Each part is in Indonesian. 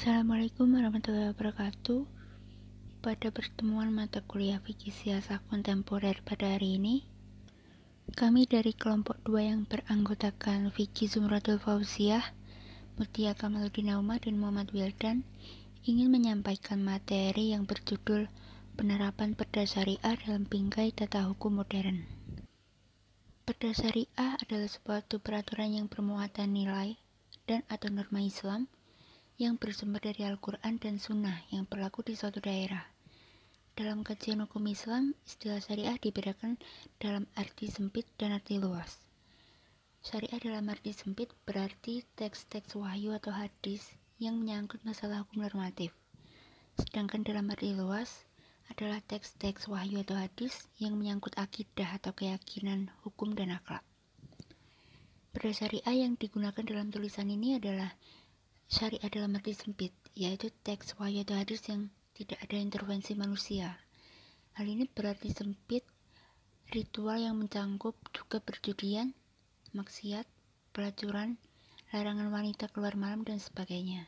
Assalamualaikum warahmatullahi wabarakatuh. Pada pertemuan mata kuliah Fikih Siasah Kontemporer pada hari ini, kami dari kelompok 2 yang beranggotakan Vicky Zumratul Fauziah, Mutia Kamaluddin Nauma, dan Muhammad Wildan ingin menyampaikan materi yang berjudul Penerapan Perda Syariah dalam Bingkai Tata Hukum Modern. Perda Syariah adalah suatu peraturan yang bermuatan nilai dan atau norma Islam yang bersumber dari Al-Quran dan Sunnah yang berlaku di suatu daerah. Dalam kajian hukum Islam, istilah syariah dibedakan dalam arti sempit dan arti luas. Syariah dalam arti sempit berarti teks-teks wahyu atau hadis yang menyangkut masalah hukum normatif. Sedangkan dalam arti luas adalah teks-teks wahyu atau hadis yang menyangkut akidah atau keyakinan, hukum, dan akhlak. Perda syariah yang digunakan dalam tulisan ini adalah syariah dalam arti sempit, yaitu teks wahyu atau hadis yang tidak ada intervensi manusia. Hal ini berarti sempit, ritual yang mencangkup juga perjudian, maksiat, pelacuran, larangan wanita keluar malam, dan sebagainya.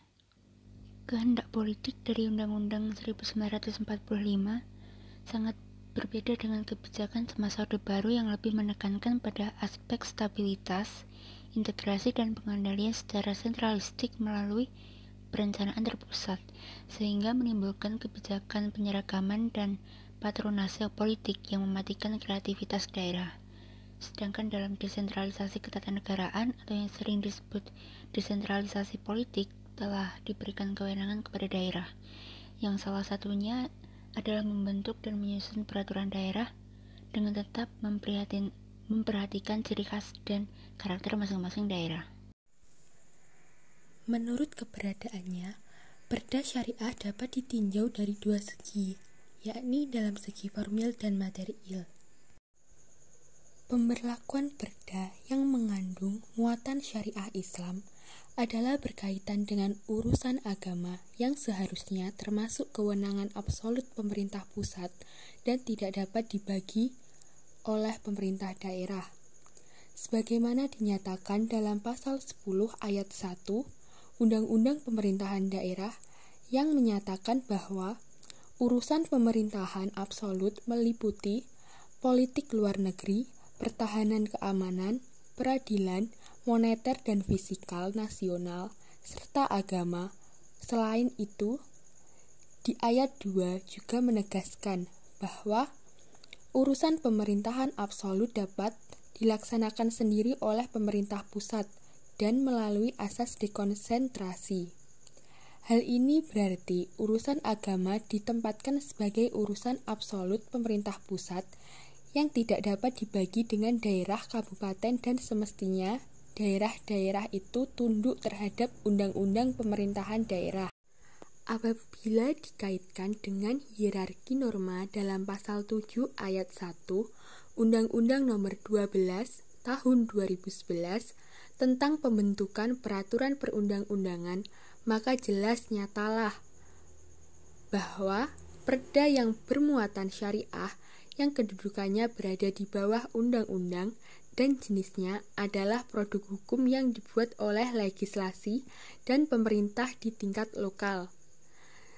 Kehendak politik dari Undang-Undang 1945 sangat berbeda dengan kebijakan semasa Orde Baru yang lebih menekankan pada aspek stabilitas, integrasi, dan pengendalian secara sentralistik melalui perencanaan terpusat, sehingga menimbulkan kebijakan penyeragaman dan patronase politik yang mematikan kreativitas daerah. Sedangkan dalam desentralisasi ketatanegaraan atau yang sering disebut desentralisasi politik telah diberikan kewenangan kepada daerah, yang salah satunya adalah membentuk dan menyusun peraturan daerah dengan tetap memperhatikan ciri khas dan karakter masing-masing daerah. Menurut keberadaannya, perda syariah dapat ditinjau dari dua segi, yakni dalam segi formil dan material. Pemberlakuan perda yang mengandung muatan syariah Islam adalah berkaitan dengan urusan agama yang seharusnya termasuk kewenangan absolut pemerintah pusat dan tidak dapat dibagi oleh pemerintah daerah. Sebagaimana dinyatakan dalam pasal 10 ayat 1 Undang-Undang Pemerintahan Daerah yang menyatakan bahwa urusan pemerintahan absolut meliputi politik luar negeri, pertahanan keamanan, peradilan, moneter dan fiskal nasional, serta agama. Selain itu, di ayat 2 juga menegaskan bahwa urusan pemerintahan absolut dapat dilaksanakan sendiri oleh pemerintah pusat dan melalui asas dekonsentrasi. Hal ini berarti urusan agama ditempatkan sebagai urusan absolut pemerintah pusat yang tidak dapat dibagi dengan daerah, kabupaten, dan semestinya daerah-daerah itu tunduk terhadap undang-undang pemerintahan daerah. Apabila dikaitkan dengan hierarki norma dalam pasal 7 ayat 1 Undang-Undang Nomor 12 Tahun 2011 tentang pembentukan peraturan perundang-undangan, maka jelas nyatalah bahwa perda yang bermuatan syariah yang kedudukannya berada di bawah undang-undang dan jenisnya adalah produk hukum yang dibuat oleh legislasi dan pemerintah di tingkat lokal,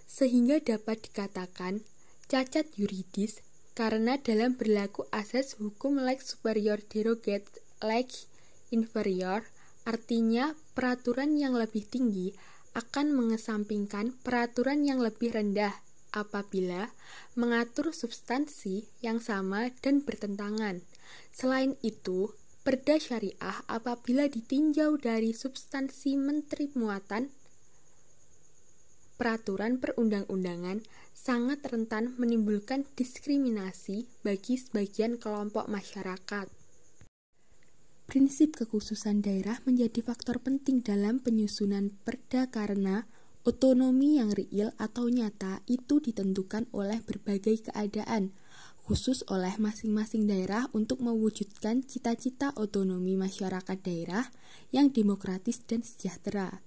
sehingga dapat dikatakan cacat yuridis karena dalam berlaku asas hukum lex superior derogat lex inferior, artinya peraturan yang lebih tinggi akan mengesampingkan peraturan yang lebih rendah apabila mengatur substansi yang sama dan bertentangan. Selain itu, perda syariah apabila ditinjau dari substansi menteri muatan peraturan perundang-undangan sangat rentan menimbulkan diskriminasi bagi sebagian kelompok masyarakat. Prinsip kekhususan daerah menjadi faktor penting dalam penyusunan perda karena otonomi yang real atau nyata itu ditentukan oleh berbagai keadaan, khusus oleh masing-masing daerah untuk mewujudkan cita-cita otonomi masyarakat daerah yang demokratis dan sejahtera.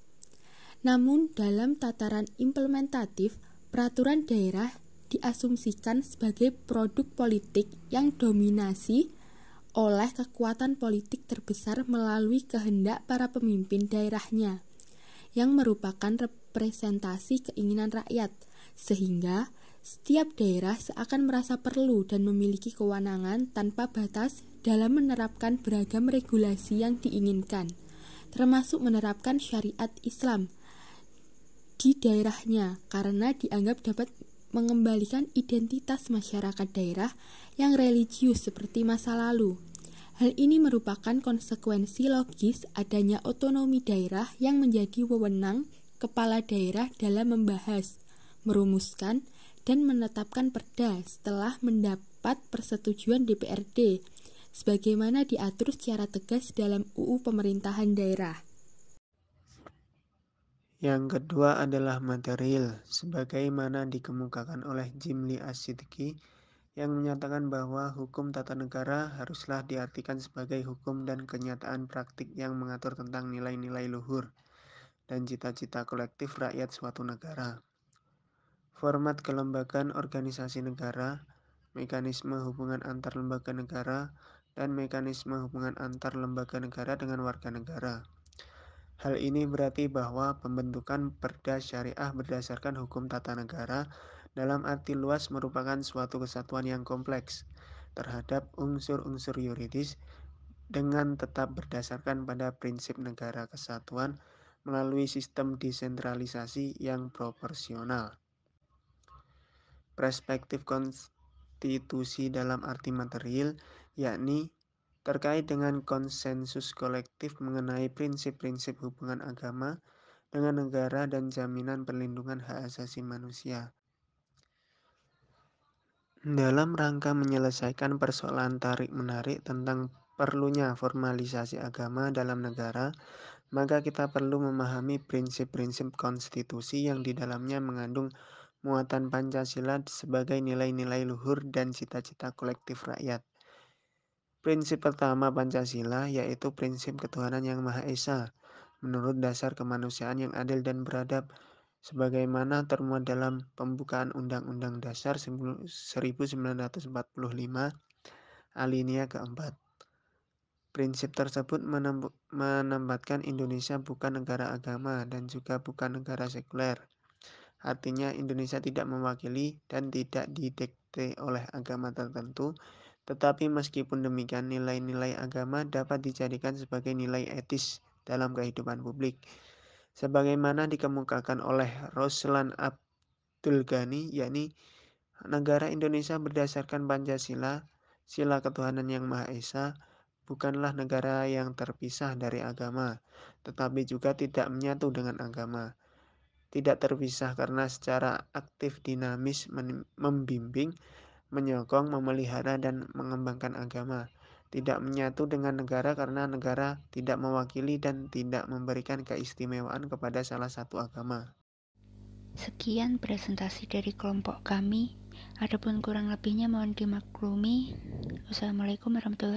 Namun, dalam tataran implementatif, peraturan daerah diasumsikan sebagai produk politik yang dominasi oleh kekuatan politik terbesar melalui kehendak para pemimpin daerahnya, yang merupakan representasi keinginan rakyat, sehingga setiap daerah seakan merasa perlu dan memiliki kewenangan tanpa batas dalam menerapkan beragam regulasi yang diinginkan, termasuk menerapkan syariat Islam di daerahnya karena dianggap dapat mengembalikan identitas masyarakat daerah yang religius seperti masa lalu. Hal ini merupakan konsekuensi logis adanya otonomi daerah yang menjadi wewenang kepala daerah dalam membahas, merumuskan, dan menetapkan perda setelah mendapat persetujuan DPRD, sebagaimana diatur secara tegas dalam UU Pemerintahan Daerah. Yang kedua adalah material, sebagaimana dikemukakan oleh Jimli As-Siddiqi yang menyatakan bahwa hukum tata negara haruslah diartikan sebagai hukum dan kenyataan praktik yang mengatur tentang nilai-nilai luhur dan cita-cita kolektif rakyat suatu negara. Format kelembagaan organisasi negara, mekanisme hubungan antar lembaga negara, dan mekanisme hubungan antar lembaga negara dengan warga negara. Hal ini berarti bahwa pembentukan perda syariah berdasarkan hukum tata negara dalam arti luas merupakan suatu kesatuan yang kompleks terhadap unsur-unsur yuridis dengan tetap berdasarkan pada prinsip negara kesatuan melalui sistem desentralisasi yang proporsional. Perspektif konstitusi dalam arti material, yakni terkait dengan konsensus kolektif mengenai prinsip-prinsip hubungan agama dengan negara dan jaminan perlindungan hak asasi manusia. Dalam rangka menyelesaikan persoalan tarik-menarik tentang perlunya formalisasi agama dalam negara, maka kita perlu memahami prinsip-prinsip konstitusi yang di dalamnya mengandung muatan Pancasila sebagai nilai-nilai luhur dan cita-cita kolektif rakyat. Prinsip pertama Pancasila yaitu prinsip ketuhanan yang Maha Esa, menurut dasar kemanusiaan yang adil dan beradab, sebagaimana termuat dalam pembukaan Undang-Undang Dasar 1945 alinea keempat. Prinsip tersebut menempatkan Indonesia bukan negara agama dan juga bukan negara sekuler. Artinya Indonesia tidak mewakili dan tidak didikte oleh agama tertentu, tetapi meskipun demikian nilai-nilai agama dapat dijadikan sebagai nilai etis dalam kehidupan publik. Sebagaimana dikemukakan oleh Roslan Abdul Ghani, yakni negara Indonesia berdasarkan Pancasila, sila ketuhanan yang Maha Esa, bukanlah negara yang terpisah dari agama, tetapi juga tidak menyatu dengan agama. Tidak terpisah karena secara aktif dinamis membimbing, menyokong, memelihara, dan mengembangkan agama. Tidak menyatu dengan negara karena negara tidak mewakili dan tidak memberikan keistimewaan kepada salah satu agama. Sekian presentasi dari kelompok kami. Adapun kurang lebihnya mohon dimaklumi. Wassalamualaikum warahmatullahi wabarakatuh.